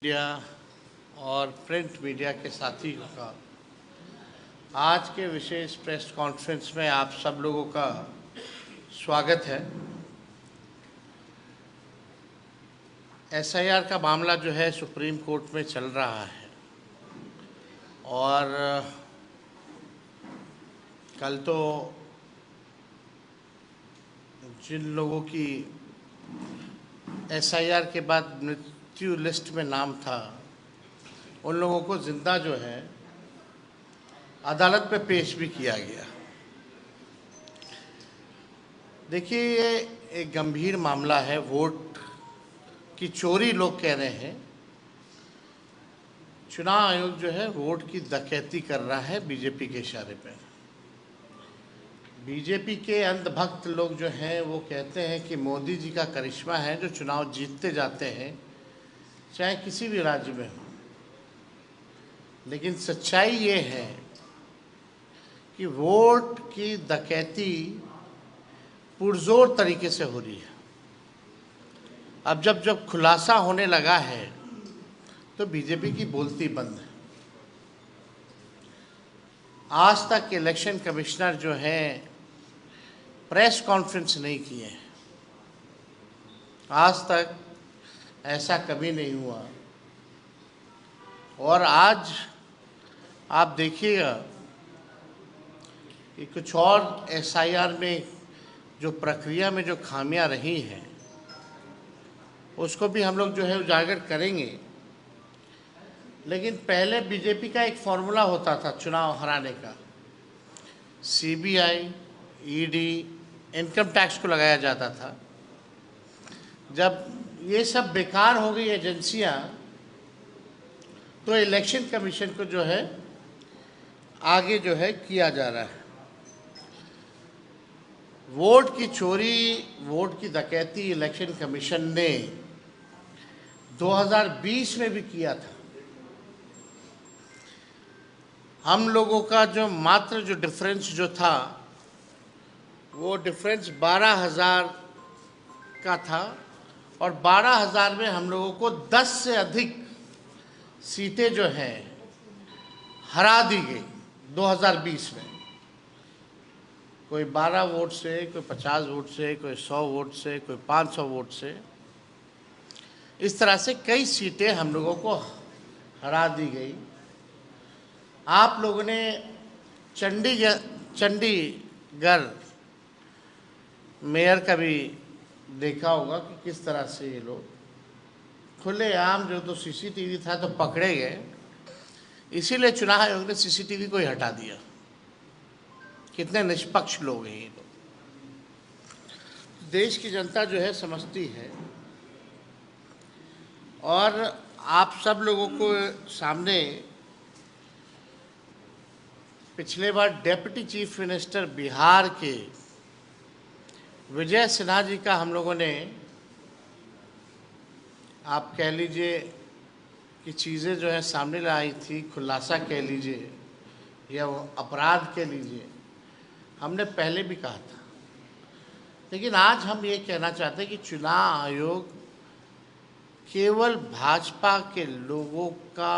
Media और print media के साथियों का आज के विशेष प्रेस कॉन्फ्रेंस में आप सब लोगों का स्वागत है। एसआईआर का मामला जो है सुप्रीम कोर्ट में चल रहा है और कल तो जिन लोगों की एसआईआर के बाद मृत्यु लिस्ट में नाम था उन लोगों को जिंदा जो है अदालत में पेश भी किया गया। देखिए, ये एक गंभीर मामला है। वोट की चोरी लोग कह रहे हैं। चुनाव आयोग जो है वोट की डकैती कर रहा है बीजेपी के इशारे पर। बीजेपी के अंधभक्त लोग जो हैं वो कहते हैं कि मोदी जी का करिश्मा है जो चुनाव जीतते जाते हैं, चाहे किसी भी राज्य में हो। लेकिन सच्चाई ये है कि वोट की डकैती पुरजोर तरीके से हो रही है। अब जब खुलासा होने लगा है तो बीजेपी की बोलती बंद है। आज तक इलेक्शन कमिश्नर जो हैं प्रेस कॉन्फ्रेंस नहीं किए हैं। आज तक ऐसा कभी नहीं हुआ। और आज आप देखिएगा कि कुछ और एसआईआर में जो प्रक्रिया में जो खामियां रही हैं उसको भी हम लोग जो है उजागर करेंगे। लेकिन पहले बीजेपी का एक फॉर्मूला होता था चुनाव हराने का। सीबीआई, ईडी, इनकम टैक्स को लगाया जाता था। जब ये सब बेकार हो गई एजेंसियां तो इलेक्शन कमीशन को जो है आगे जो है किया जा रहा है। वोट की चोरी, वोट की डकैती इलेक्शन कमीशन ने 2020 में भी किया था। हम लोगों का जो मात्र जो डिफरेंस जो था वो डिफरेंस 12,000 का था और 12,000 में हम लोगों को 10 से अधिक सीटें जो हैं हरा दी गई 2020 में। कोई 12 वोट से, कोई 50 वोट से, कोई 100 वोट से, कोई 500 वोट से। इस तरह से कई सीटें हम लोगों को हरा दी गई। आप लोगों ने चंडीगढ़ मेयर का भी देखा होगा कि किस तरह से ये लोग खुलेआम, जो तो सीसीटीवी था तो पकड़े गए। इसीलिए चुनाव आयोग ने सीसीटीवी को ही हटा दिया। कितने निष्पक्ष लोग हैं ये लोग। देश की जनता जो है समझती है। और आप सब लोगों को सामने पिछले बार डेप्यूटी चीफ मिनिस्टर बिहार के विजय सिन्हा जी का हम लोगों ने, आप कह लीजिए कि चीज़ें जो है सामने लाई थी, खुलासा कह लीजिए या वो अपराध कह लीजिए, हमने पहले भी कहा था। लेकिन आज हम ये कहना चाहते हैं कि चुनाव आयोग केवल भाजपा के लोगों का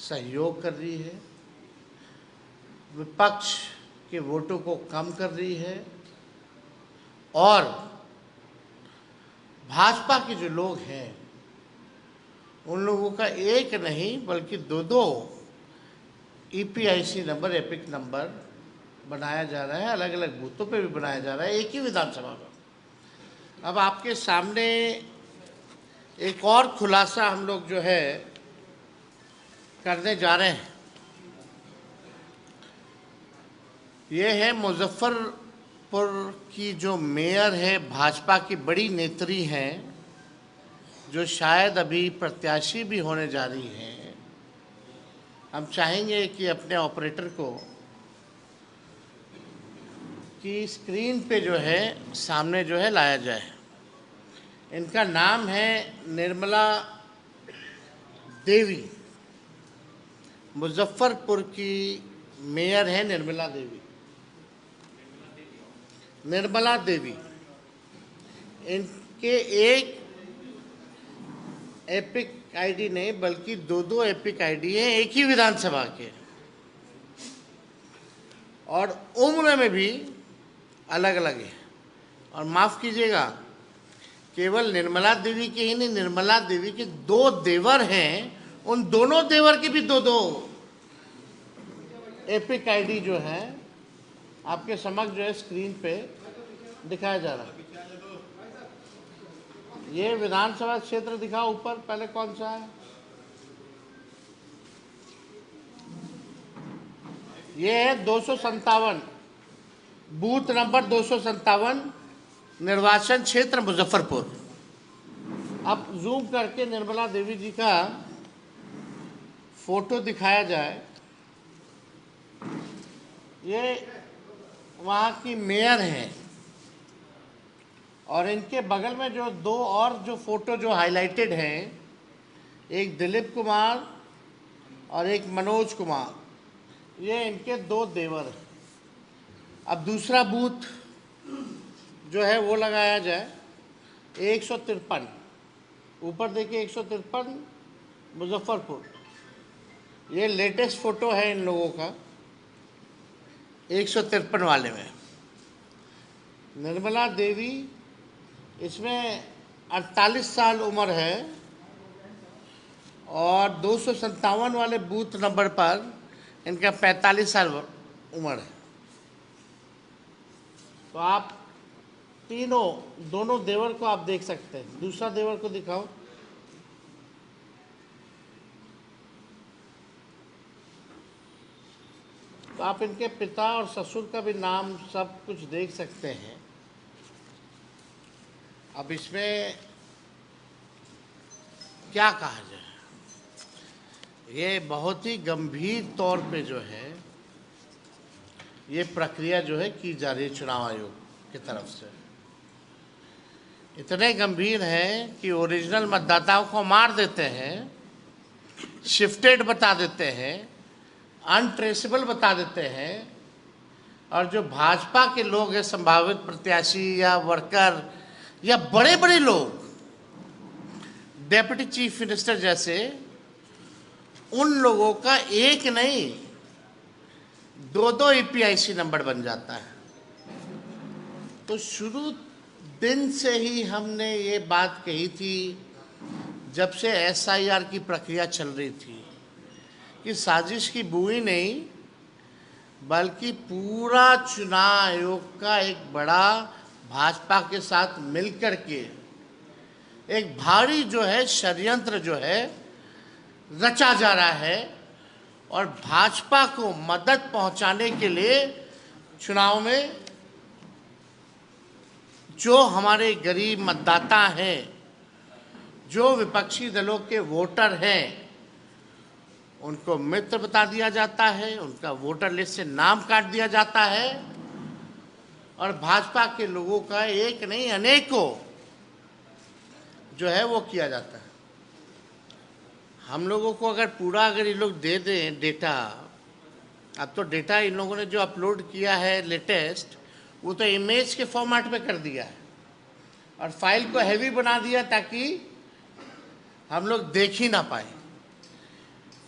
सहयोग कर रही है, विपक्ष के वोटों को कम कर रही है और भाजपा के जो लोग हैं उन लोगों का एक नहीं बल्कि दो ईपीआईसी नंबर, एपिक नंबर बनाया जा रहा है। अलग अलग बूथों पे भी बनाया जा रहा है, एक ही विधानसभा में। अब आपके सामने एक और खुलासा हम लोग जो है करने जा रहे हैं। ये है मुजफ्फरपुर की जो मेयर है, भाजपा की बड़ी नेत्री हैं, जो शायद अभी प्रत्याशी भी होने जा रही हैं। हम चाहेंगे कि अपने ऑपरेटर को कि स्क्रीन पे जो है सामने जो है लाया जाए। इनका नाम है निर्मला देवी। मुजफ्फरपुर की मेयर है निर्मला देवी। निर्मला देवी इनके एक एपिक आईडी नहीं बल्कि दो दो एपिक आईडी हैं एक ही विधानसभा के, और उम्र में भी अलग अलग है। और माफ़ कीजिएगा, केवल निर्मला देवी के ही नहीं, निर्मला देवी के दो देवर हैं, उन दोनों देवर के भी दो दो एपिक आईडी जो है आपके समक्ष जो है स्क्रीन पे दिखाया जा रहा है। ये विधानसभा क्षेत्र दिखाओ ऊपर, पहले कौन सा है? ये है 257, बूथ नंबर 257, निर्वाचन क्षेत्र मुजफ्फरपुर। अब जूम करके निर्मला देवी जी का फोटो दिखाया जाए। ये वहाँ की मेयर हैं, और इनके बगल में जो दो और जो फोटो जो हाईलाइटेड हैं, एक दिलीप कुमार और एक मनोज कुमार, ये इनके दो देवर हैं। अब दूसरा बूथ जो है वो लगाया जाए, 153, ऊपर देखिए 153 मुजफ्फरपुर। ये लेटेस्ट फोटो है इन लोगों का 153 वाले में। निर्मला देवी, इसमें 48 साल उम्र है, और 257 वाले बूथ नंबर पर इनका 45 साल उम्र है। तो आप दोनों देवर को आप देख सकते हैं। दूसरा देवर को दिखाओ। तो आप इनके पिता और ससुर का भी नाम सब कुछ देख सकते हैं। अब इसमें क्या कहा जाए, ये बहुत ही गंभीर तौर पे जो है ये प्रक्रिया जो है की जा रही है चुनाव आयोग की तरफ से। इतने गंभीर है कि ओरिजिनल मतदाताओं को मार देते हैं, शिफ्टेड बता देते हैं, अनट्रेसेबल बता देते हैं, और जो भाजपा के लोग हैं, संभावित प्रत्याशी या वर्कर या बड़े बड़े लोग, डेप्यूटी चीफ मिनिस्टर जैसे, उन लोगों का एक नहीं दो दो ईपीआईसी नंबर बन जाता है। तो शुरू दिन से ही हमने ये बात कही थी, जब से एसआईआर की प्रक्रिया चल रही थी, कि साजिश की बुई नहीं बल्कि पूरा चुनाव आयोग का एक बड़ा भाजपा के साथ मिलकर के एक भारी जो है षड्यंत्र जो है रचा जा रहा है, और भाजपा को मदद पहुंचाने के लिए चुनाव में जो हमारे गरीब मतदाता हैं, जो विपक्षी दलों के वोटर हैं, उनको मित्र बता दिया जाता है, उनका वोटर लिस्ट से नाम काट दिया जाता है, और भाजपा के लोगों का एक नहीं अनेकों जो है वो किया जाता है। हम लोगों को अगर ये लोग दे दें डेटा, अब तो डेटा इन लोगों ने जो अपलोड किया है लेटेस्ट, वो तो इमेज के फॉर्मेट में कर दिया है और फाइल को हैवी बना दिया ताकि हम लोग देख ही ना पाए।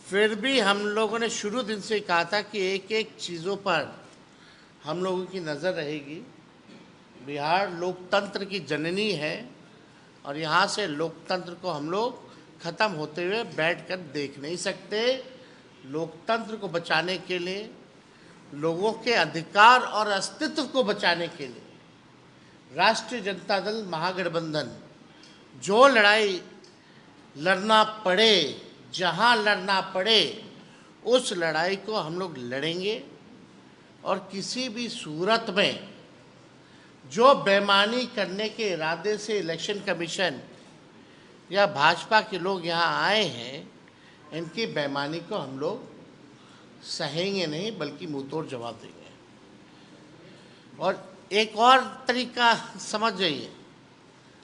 फिर भी हम लोगों ने शुरू दिन से कहा था कि एक एक चीज़ों पर हम लोगों की नज़र रहेगी। बिहार लोकतंत्र की जननी है, और यहाँ से लोकतंत्र को हम लोग ख़त्म होते हुए बैठकर देख नहीं सकते। लोकतंत्र को बचाने के लिए, लोगों के अधिकार और अस्तित्व को बचाने के लिए राष्ट्रीय जनता दल महागठबंधन जो लड़ाई लड़ना पड़े, जहाँ लड़ना पड़े, उस लड़ाई को हम लोग लड़ेंगे। और किसी भी सूरत में जो बेईमानी करने के इरादे से इलेक्शन कमीशन या भाजपा के लोग यहाँ आए हैं, इनकी बेईमानी को हम लोग सहेंगे नहीं बल्कि मुंहतोड़ जवाब देंगे। और एक और तरीका समझ जाइए,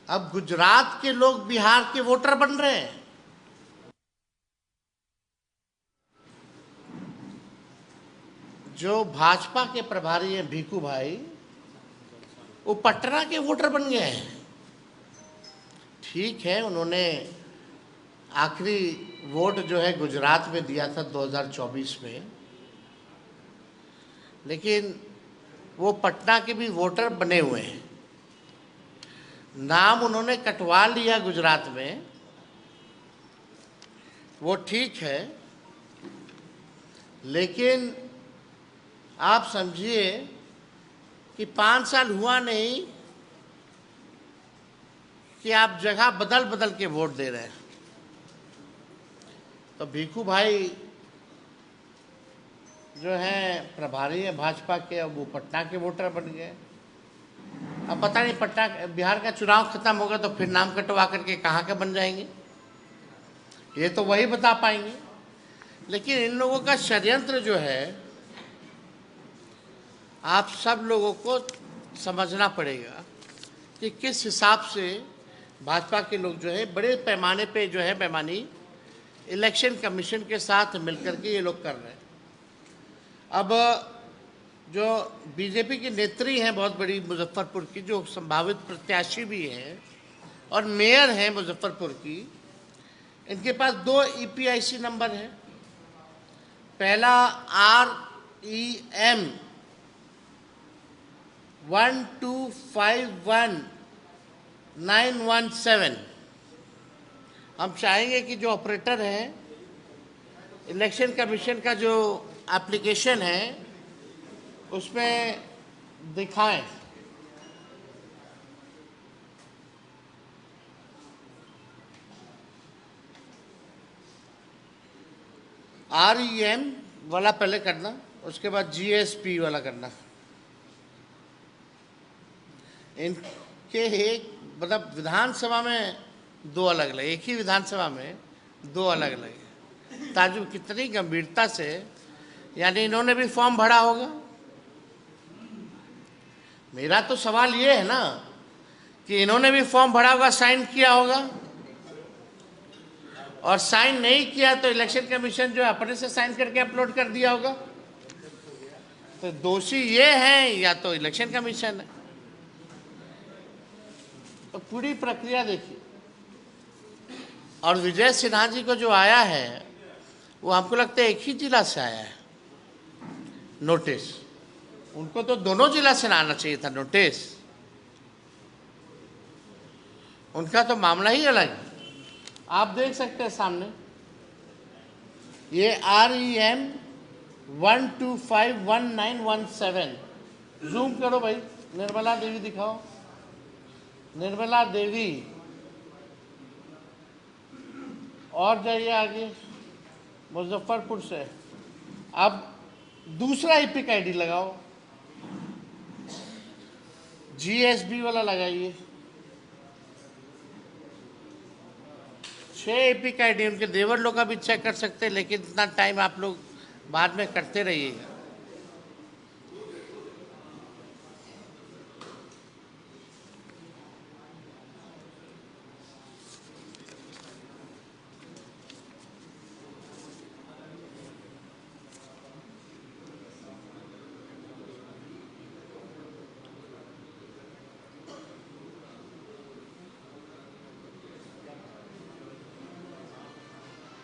अब गुजरात के लोग बिहार के वोटर बन रहे हैं। जो भाजपा के प्रभारी हैं भीखू भाई, वो पटना के वोटर बन गए हैं। ठीक है, उन्होंने आखिरी वोट जो है गुजरात में दिया था 2024 में, लेकिन वो पटना के भी वोटर बने हुए हैं। नाम उन्होंने कटवा लिया गुजरात में, वो ठीक है, लेकिन आप समझिए कि 5 साल हुआ नहीं कि आप जगह बदल बदल के वोट दे रहे हैं। तो भिखू भाई जो हैं प्रभारी हैं भाजपा के, अब वो पटना के वोटर बन गए। अब पता नहीं पटना बिहार का चुनाव खत्म होगा तो फिर नाम कटवा करके कहाँ के बन जाएंगे, ये तो वही बता पाएंगे। लेकिन इन लोगों का षड्यंत्र जो है आप सब लोगों को समझना पड़ेगा कि किस हिसाब से भाजपा के लोग जो है बड़े पैमाने पे जो है बेईमानी इलेक्शन कमीशन के साथ मिलकर के ये लोग कर रहे हैं। अब जो बीजेपी की नेत्री हैं बहुत बड़ी मुजफ्फरपुर की, जो संभावित प्रत्याशी भी हैं और मेयर हैं मुजफ्फरपुर की, इनके पास 2 ईपीआईसी नंबर हैं। पहला REM 1251917। हम चाहेंगे कि जो ऑपरेटर है इलेक्शन कमीशन का जो एप्लीकेशन है उसमें दिखाएं। REM वाला पहले करना, उसके बाद GSP वाला करना। इनके एक मतलब विधानसभा में 2 अलग अलग, एक ही विधानसभा में 2 अलग अलग है। ताजुब कितनी गंभीरता से, यानी इन्होंने भी फॉर्म भरा होगा। मेरा तो सवाल ये है ना कि इन्होंने भी फॉर्म भरा होगा, साइन किया होगा, और साइन नहीं किया तो इलेक्शन कमीशन जो अपने से साइन करके अपलोड कर दिया होगा। तो दोषी ये हैं या तो इलेक्शन कमीशन है। तो पूरी प्रक्रिया देखिए। और विजय सिन्हा जी को जो आया है वो हमको लगता है एक ही जिला से आया है नोटिस। उनको तो दोनों जिला से आना चाहिए था नोटिस। उनका तो मामला ही अलग है। आप देख सकते हैं सामने, ये REM 1251917। जूम करो भाई, निर्मला देवी दिखाओ, निर्मला देवी, और जाइए आगे, मुजफ्फरपुर से। अब दूसरा एपिक आईडी लगाओ, GSB वाला लगाइए। 6 एपिक आईडी, उनके देवर लोग का भी चेक कर सकते हैं, लेकिन इतना टाइम आप लोग बाद में करते रहिएगा।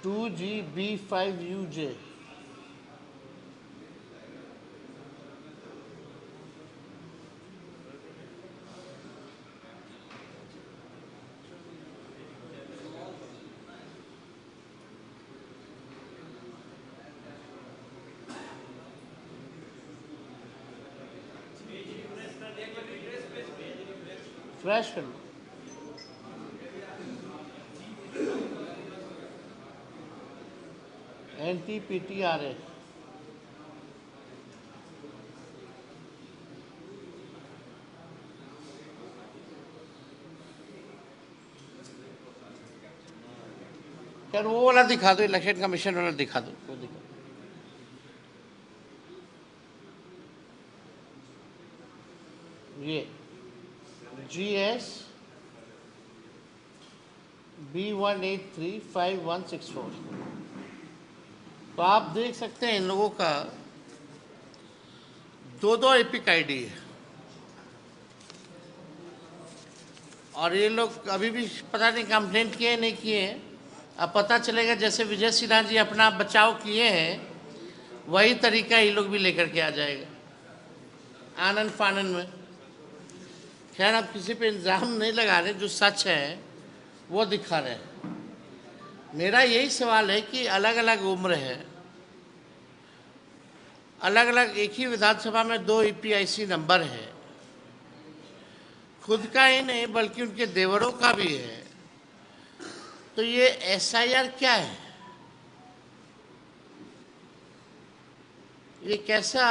To GB5UJ। फ्रेश कर लो। NTPTRA। खैर वो वाला दिखा दो, इलेक्शन कमीशन वाला दिखा दो, वो दिखा। ये GS B1835164। तो आप देख सकते हैं इन लोगों का 2 एपिक आईडी है, और ये लोग अभी भी पता नहीं कंप्लेंट किए नहीं किए, अब पता चलेगा जैसे विजय सिन्हा जी अपना बचाव किए हैं, वही तरीका ये लोग भी लेकर के आ जाएगा आनन फानन में। खैर, अब किसी पे इल्ज़ाम नहीं लगा रहे, जो सच है वो दिखा रहे हैं। मेरा यही सवाल है कि अलग अलग उम्र है, अलग अलग एक ही विधानसभा में 2 ईपीआईसी नंबर है, खुद का ही नहीं बल्कि उनके देवरों का भी है, तो ये एसआईआर क्या है? ये कैसा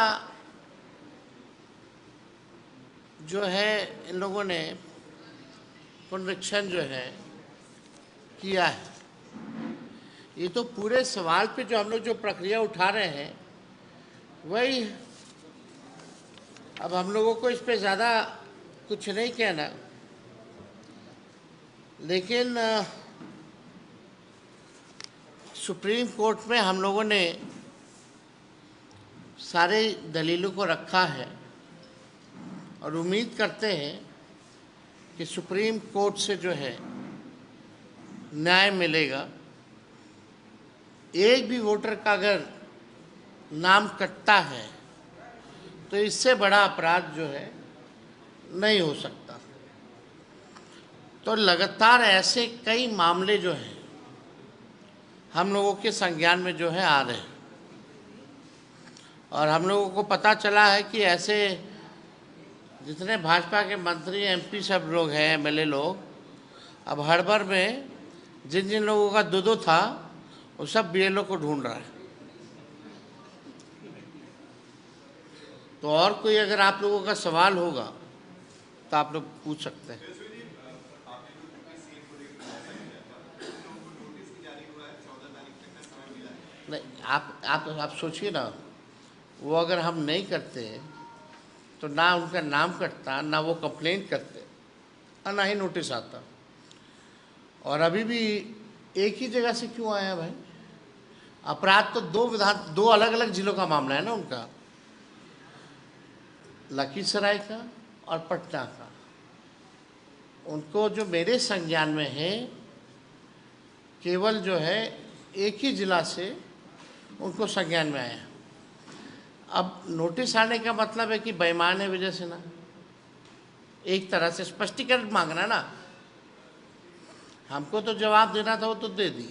जो है इन लोगों ने पुनरीक्षण जो है किया है? ये तो पूरे सवाल पे जो हम लोग जो प्रक्रिया उठा रहे हैं वही। अब हम लोगों को इस पे ज़्यादा कुछ नहीं कहना, लेकिन सुप्रीम कोर्ट में हम लोगों ने सारे दलीलों को रखा है और उम्मीद करते हैं कि सुप्रीम कोर्ट से जो है न्याय मिलेगा। एक भी वोटर का अगर नाम कटता है तो इससे बड़ा अपराध जो है नहीं हो सकता। तो लगातार ऐसे कई मामले जो हैं हम लोगों के संज्ञान में जो है आ रहे हैं, और हम लोगों को पता चला है कि ऐसे जितने भाजपा के मंत्री एमपी सब लोग हैं, एमएलए लोग, अब हड़बड़ में जिन जिन लोगों का दो था वो सब बीएलओ को ढूंढ रहा है। तो और कोई अगर आप लोगों का सवाल होगा तो आप लोग पूछ सकते हैं। नहीं, आप सोचिए ना, वो अगर हम नहीं करते तो ना उनका नाम कटता, ना वो कंप्लेंट करते और ना ही नोटिस आता। और अभी भी एक ही जगह से क्यों आया भाई? अपराध तो दो अलग अलग जिलों का मामला है ना उनका, लखीसराय का और पटना का। उनको जो मेरे संज्ञान में है केवल जो है एक ही जिला से उनको संज्ञान में आया। अब नोटिस आने का मतलब है कि बेईमान है विजय सिन्हा, एक तरह से स्पष्टीकरण मांगना ना। हमको तो जवाब देना था, वो तो दे दी,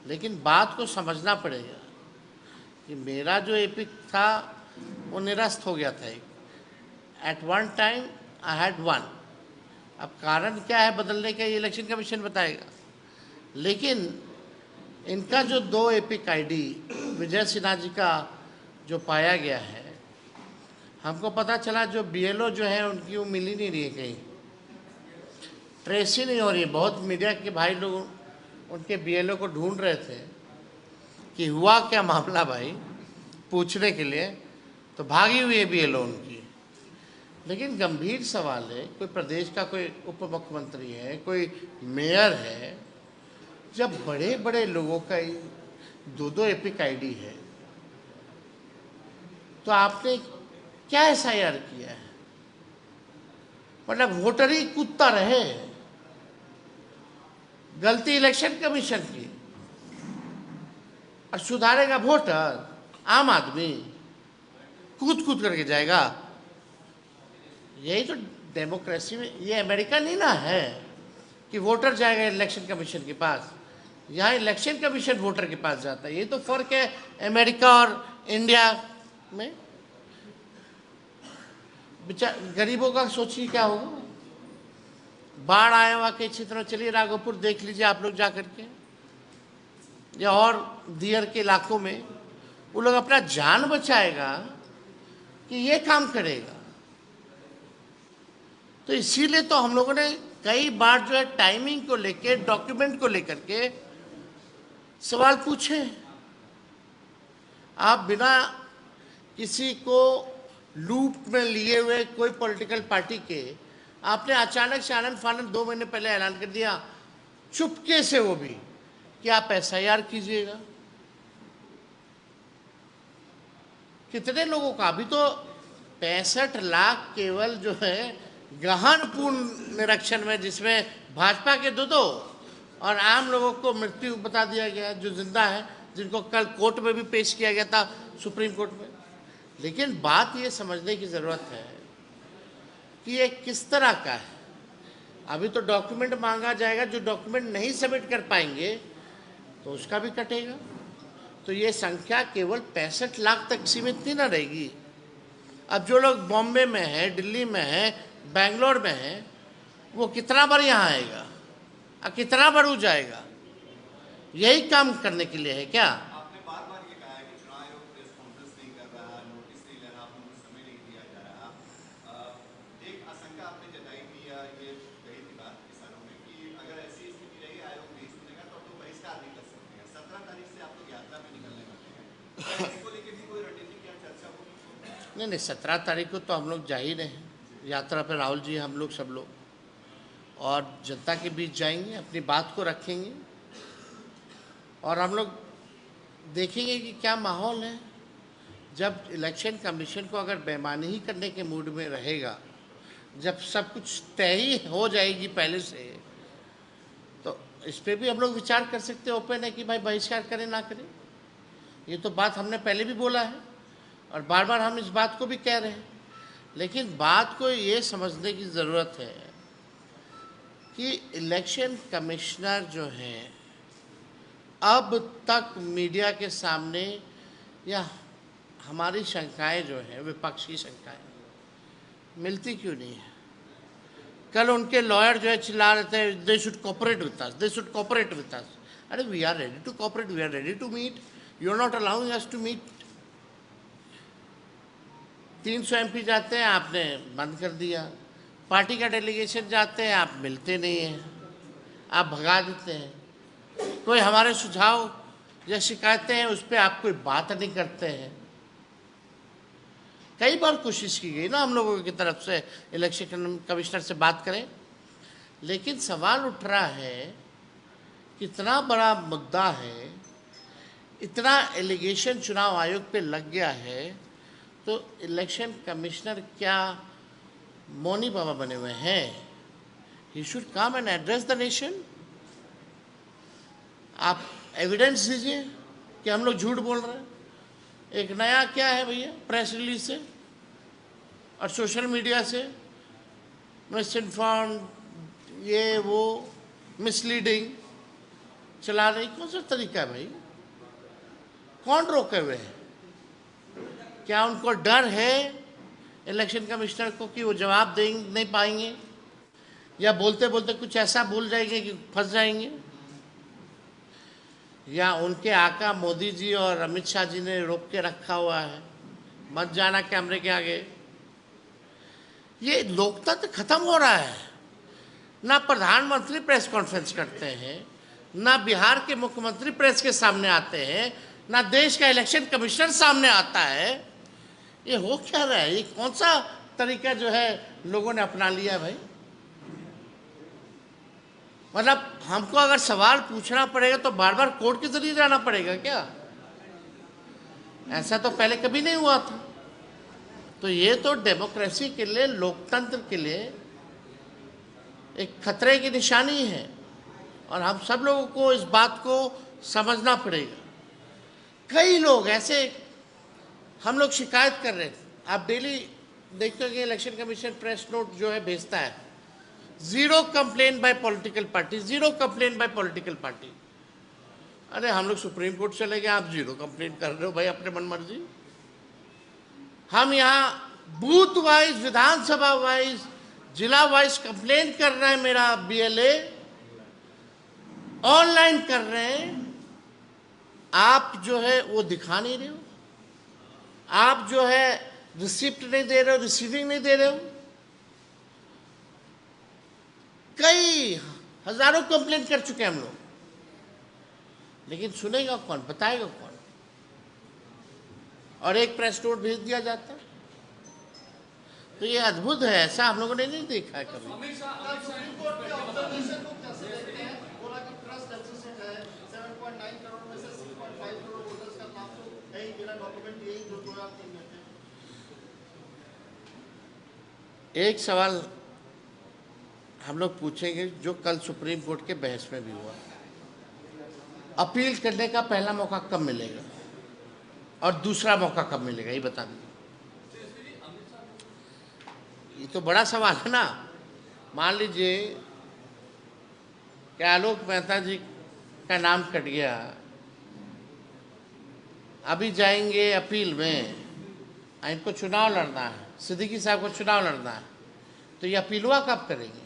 लेकिन बात को समझना पड़ेगा कि मेरा जो एपिक था वो निरस्त हो गया था। At one time I had one. अब कारण क्या है बदलने का, ये इलेक्शन कमीशन बताएगा। लेकिन इनका जो 2 एपिक आईडी विजय सिन्हा जी का जो पाया गया है, हमको पता चला जो बीएलओ जो है उनकी वो मिल ही नहीं रही है, कहीं ट्रेस ही नहीं हो रही है। बहुत मीडिया के भाई लोग उनके बीएलओ को ढूंढ रहे थे कि हुआ क्या मामला भाई, पूछने के लिए, तो भागी हुई है बीएलओ उनकी। लेकिन गंभीर सवाल है, कोई प्रदेश का कोई उप मुख्यमंत्री है, कोई मेयर है, जब बड़े बड़े लोगों का 2 एपिक आईडी है तो आपने क्या एसआईआर किया है? मतलब वोटर ही कूदता रहे। गलती इलेक्शन कमीशन की और सुधारेगा वोटर, आम आदमी कूद कूद करके जाएगा। यही तो डेमोक्रेसी में, ये अमेरिका नहीं ना है कि वोटर जाएगा इलेक्शन कमीशन के पास। यहाँ इलेक्शन कमीशन वोटर के पास जाता है। ये तो फर्क है अमेरिका और इंडिया में। गरीबों का सोचिए क्या होगा। बाढ़ आया हुआ के क्षेत्र में, चलिए राघोपुर देख लीजिए आप लोग जा करके, या और दियर के इलाकों में, वो लोग अपना जान बचाएगा कि ये काम करेगा। तो इसीलिए तो हम लोगों ने कई बार जो है टाइमिंग को लेके, डॉक्यूमेंट को लेकर के सवाल पूछे। आप बिना किसी को लूप में लिए हुए कोई पॉलिटिकल पार्टी के आपने अचानक से आनंद फानंद 2 महीने पहले ऐलान कर दिया, चुपके से, वो भी कि आप एसआईआर कीजिएगा। कितने लोगों का? अभी तो 65 लाख केवल जो है गहन पूर्ण निरीक्षण में, जिसमें भाजपा के 2 और आम लोगों को मृत्यु बता दिया गया, जो जिंदा है, जिनको कल कोर्ट में भी पेश किया गया था, सुप्रीम कोर्ट में। लेकिन बात ये समझने की ज़रूरत है कि ये किस तरह का है। अभी तो डॉक्यूमेंट मांगा जाएगा, जो डॉक्यूमेंट नहीं सबमिट कर पाएंगे तो उसका भी कटेगा। तो ये संख्या केवल 65 लाख तक सीमित नहीं ना रहेगी। अब जो लोग बॉम्बे में है, दिल्ली में है, बेंगलोर में है, वो कितना बार यहाँ आएगा और कितना बार वो जाएगा? यही काम करने के लिए है क्या? आपने बार बार ये कहा है कि चुनाव आयोग प्रेस कॉन्फ्रेंस नहीं कर रहा, नोटिस नहीं ले रहा, आप लोगों को समय नहीं दिया जा रहा। एक आशंका आपने जताई थी या ये कही थी बात किसानों में कि अगर ऐसी स्थिति रही, आयोग नहीं सुनेगा तो आप लोग बहिष्कार नहीं कर सकते हैं। 17 तारीख से आप लोग यात्रा में निकलने वाले हैं, इसको लेकर भी कोई रणनीति क्या चर्चा होगी? नहीं, 17 तारीख को तो हम लोग जा ही रहे हैं यात्रा पर। राहुल जी, हम लोग सब लोग और जनता के बीच जाएंगे, अपनी बात को रखेंगे और हम लोग देखेंगे कि क्या माहौल है। जब इलेक्शन कमीशन को अगर बेईमानी ही करने के मूड में रहेगा, जब सब कुछ तय ही हो जाएगी पहले से, तो इस पर भी हम लोग विचार कर सकते हैं। ओपन है कि भाई बहिष्कार करें ना करें। ये तो बात हमने पहले भी बोला है और बार बार हम इस बात को भी कह रहे हैं। लेकिन बात को ये समझने की ज़रूरत है कि इलेक्शन कमिश्नर जो हैं, अब तक मीडिया के सामने या हमारी शंकाएं जो हैं, विपक्षी शंकाएं, मिलती क्यों नहीं है? कल उनके लॉयर जो है चिल्ला रहे थे, they should cooperate with us, they should cooperate with us. अरे we are ready to cooperate, we are ready to meet, you are not allowing us to meet. 300 MP जाते हैं, आपने बंद कर दिया। पार्टी का डेलीगेशन जाते हैं, आप मिलते नहीं हैं, आप भगा देते हैं। कोई हमारे सुझाव या शिकायतें हैं, उस पर आप कोई बात नहीं करते हैं। कई बार कोशिश की गई ना हम लोगों की तरफ से इलेक्शन कमिश्नर से बात करें, लेकिन सवाल उठ रहा है कितना बड़ा मुद्दा है, इतना एलिगेशन चुनाव आयोग पे लग गया है, तो इलेक्शन कमिश्नर क्या मौनी बाबा बने हुए हैं? He should come and address the nation. आप एविडेंस दीजिए कि हम लोग झूठ बोल रहे हैं। एक नया क्या है भैया, प्रेस रिलीज से और सोशल मीडिया से मिस इन्फॉर्म, ये वो मिसलीडिंग चला रही, कौन सा तरीका है भाई? कौन रोके हुए हैं? क्या उनको डर है इलेक्शन कमिश्नर को कि वो जवाब दे नहीं पाएंगे, या बोलते बोलते कुछ ऐसा भूल जाएंगे कि फंस जाएंगे? या उनके आका मोदी जी और अमित शाह जी ने रोक के रखा हुआ है, मत जाना कैमरे के आगे? ये लोकतंत्र खत्म हो रहा है। ना प्रधानमंत्री प्रेस कॉन्फ्रेंस करते हैं, ना बिहार के मुख्यमंत्री प्रेस के सामने आते हैं, ना देश का इलेक्शन कमिश्नर सामने आता है। ये हो क्या रहा है? ये कौन सा तरीका जो है लोगों ने अपना लिया है भाई? मतलब हमको अगर सवाल पूछना पड़ेगा तो बार बार कोर्ट के जरिए जाना पड़ेगा क्या? ऐसा तो पहले कभी नहीं हुआ था। तो ये तो डेमोक्रेसी के लिए, लोकतंत्र के लिए एक खतरे की निशानी है और हम सब लोगों को इस बात को समझना पड़ेगा। कई लोग ऐसे, हम लोग शिकायत कर रहे हैं, आप डेली देखोगे इलेक्शन कमीशन प्रेस नोट जो है भेजता है, 0 complain bye political party, 0 complain bye political party. अरे हम लोग सुप्रीम कोर्ट चले गए, आप 0 कंप्लेन कर रहे हो भाई अपने मन मर्जी। हम यहाँ बूथ वाइज, विधानसभा वाइज, जिला वाइज कंप्लेन कर रहे हैं, मेरा BLA ऑनलाइन कर रहे हैं। आप जो है वो दिखा नहीं रहे हो, आप जो है रिसिप्ट नहीं दे रहे हो, रिसीविंग नहीं दे रहे हो। कई हजारों कंप्लेन कर चुके हैं हम लोग, लेकिन सुनेगा कौन, बताएगा कौन? और एक प्रेस नोट भेज दिया जाता है। तो ये अद्भुत है, ऐसा हम लोगों ने नहीं देखा है कभी। एक सवाल हम लोग पूछेंगे जो कल सुप्रीम कोर्ट के बहस में भी हुआ, अपील करने का पहला मौका कब मिलेगा और दूसरा मौका कब मिलेगा, ये बता दीजिए। ये तो बड़ा सवाल है ना। मान लीजिए कि आलोक मेहता जी का नाम कट गया, अभी जाएंगे अपील में, इनको चुनाव लड़ना है, सिद्दीकी साहब को चुनाव लड़ना है, तो ये अपीलवा कब करेंगे?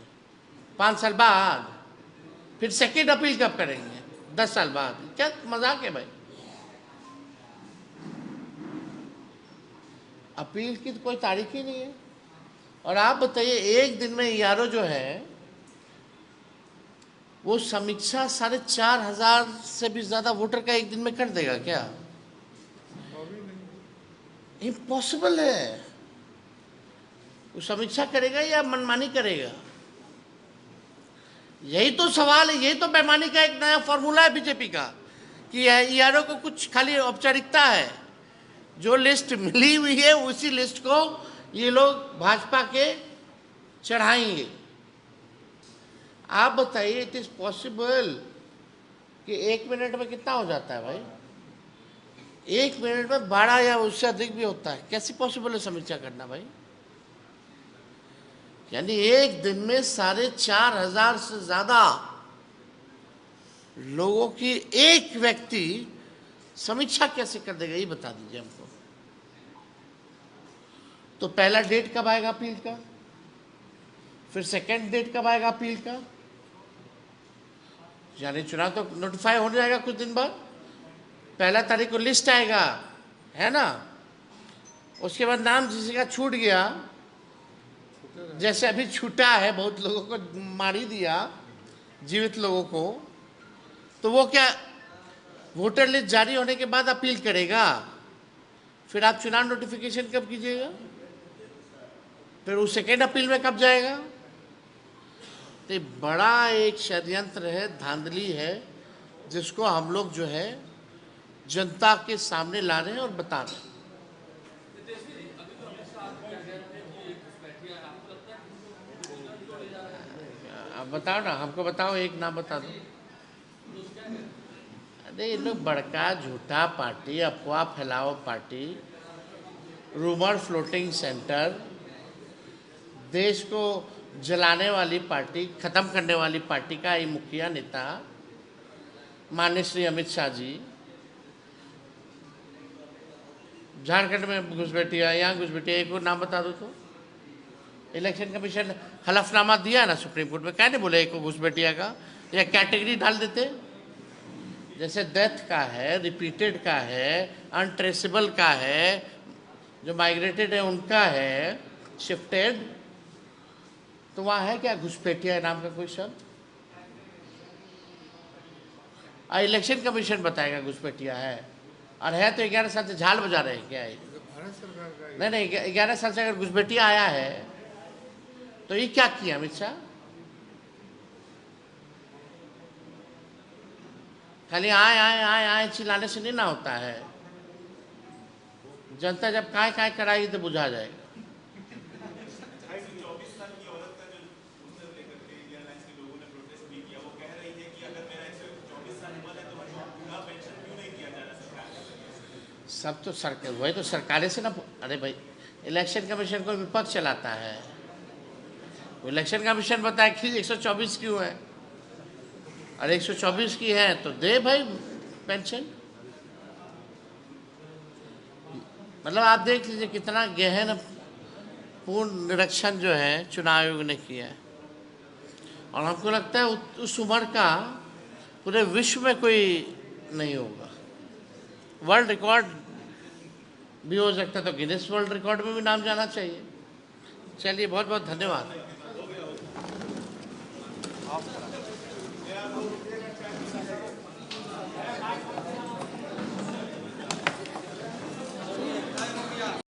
5 साल बाद। फिर सेकेंड अपील कब करेंगे? 10 साल बाद। क्या मजाक है भाई? अपील की तो कोई तारीख ही नहीं है। और आप बताइए, एक दिन में यारो जो है वो समीक्षा 4,500 से भी ज्यादा वोटर का एक दिन में कर देगा क्या? इम्पॉसिबल है। वो समीक्षा करेगा या मनमानी करेगा? यही तो सवाल है, यही तो बेईमानी का एक नया फॉर्मूला है बीजेपी का कि यारों को कुछ खाली औपचारिकता है, जो लिस्ट मिली हुई है उसी लिस्ट को ये लोग भाजपा के चढ़ाएंगे। आप बताइए, इट इज पॉसिबल कि 1 मिनट में कितना हो जाता है भाई? 1 मिनट में 12 या उससे अधिक भी होता है। कैसे पॉसिबल है समीक्षा करना भाई? यानी एक दिन में 4,500 से ज्यादा लोगों की एक व्यक्ति समीक्षा कैसे कर देगा, ये बता दीजिए हमको। तो पहला डेट कब आएगा अपील का? फिर सेकंड डेट कब आएगा अपील का? यानी चुनाव तो नोटिफाई हो जाएगा कुछ दिन बाद। 1 तारीख को लिस्ट आएगा, है ना? उसके बाद नाम किसी का छूट गया, जैसे अभी छूटा है, बहुत लोगों को मार ही दिया, जीवित लोगों को, तो वो क्या वोटर लिस्ट जारी होने के बाद अपील करेगा? फिर आप चुनाव नोटिफिकेशन कब कीजिएगा? फिर वो सेकेंड अपील में कब जाएगा? तो बड़ा एक षड्यंत्र है, धांधली है, जिसको हम लोग जो है जनता के सामने ला रहे हैं और बता रहे हैं। अब बताओ ना, हमको बताओ, एक नाम बता दो। अरे ये लोग बड़का झूठा पार्टी, अफवाह फैलाओ पार्टी, रूमर फ्लोटिंग सेंटर, देश को जलाने वाली पार्टी, खत्म करने वाली पार्टी का ये मुखिया नेता माननीय श्री अमित शाह जी झारखंड में घुसपैठिया, यहाँ घुसपैठिया, एक और नाम बता दो तो। इलेक्शन कमीशन हलफनामा दिया ना सुप्रीम कोर्ट में, क्या नहीं बोले एक घुसपैठिया का, या कैटेगरी डाल देते, जैसे डेथ का है, रिपीटेड का है, अनट्रेसेबल का है, जो माइग्रेटेड है उनका है, शिफ्टेड, तो वहाँ है क्या घुसपैठिया नाम का कोई शब्द? इलेक्शन कमीशन बताएगा घुसपैठिया है, और है तो 11 साल से झाल बजा रहे हैं क्या? नहीं, 11 साल से अगर घुसपैठिया आया है तो ये क्या किया अमित शाह? खाली आए आए आए आए चिल्लाने से नहीं ना होता है। जनता जब काय काय कराएगी तो बुझा जाएगा। सब तो सरकार, वही तो सरकारें से ना। अरे भाई, इलेक्शन कमीशन को विपक्ष चलाता है, इलेक्शन कमीशन बताए कि 124 क्यों है, और 124 की है तो दे भाई पेंशन। मतलब आप देख लीजिए कितना गहन पूर्ण निरीक्षण जो है चुनाव आयोग ने किया है। और हमको लगता है उस उम्र का पूरे विश्व में कोई नहीं होगा। वर्ल्ड रिकॉर्ड भी हो सकता है, तो गिनेस वर्ल्ड रिकॉर्ड में भी नाम जाना चाहिए। चलिए, बहुत बहुत धन्यवाद।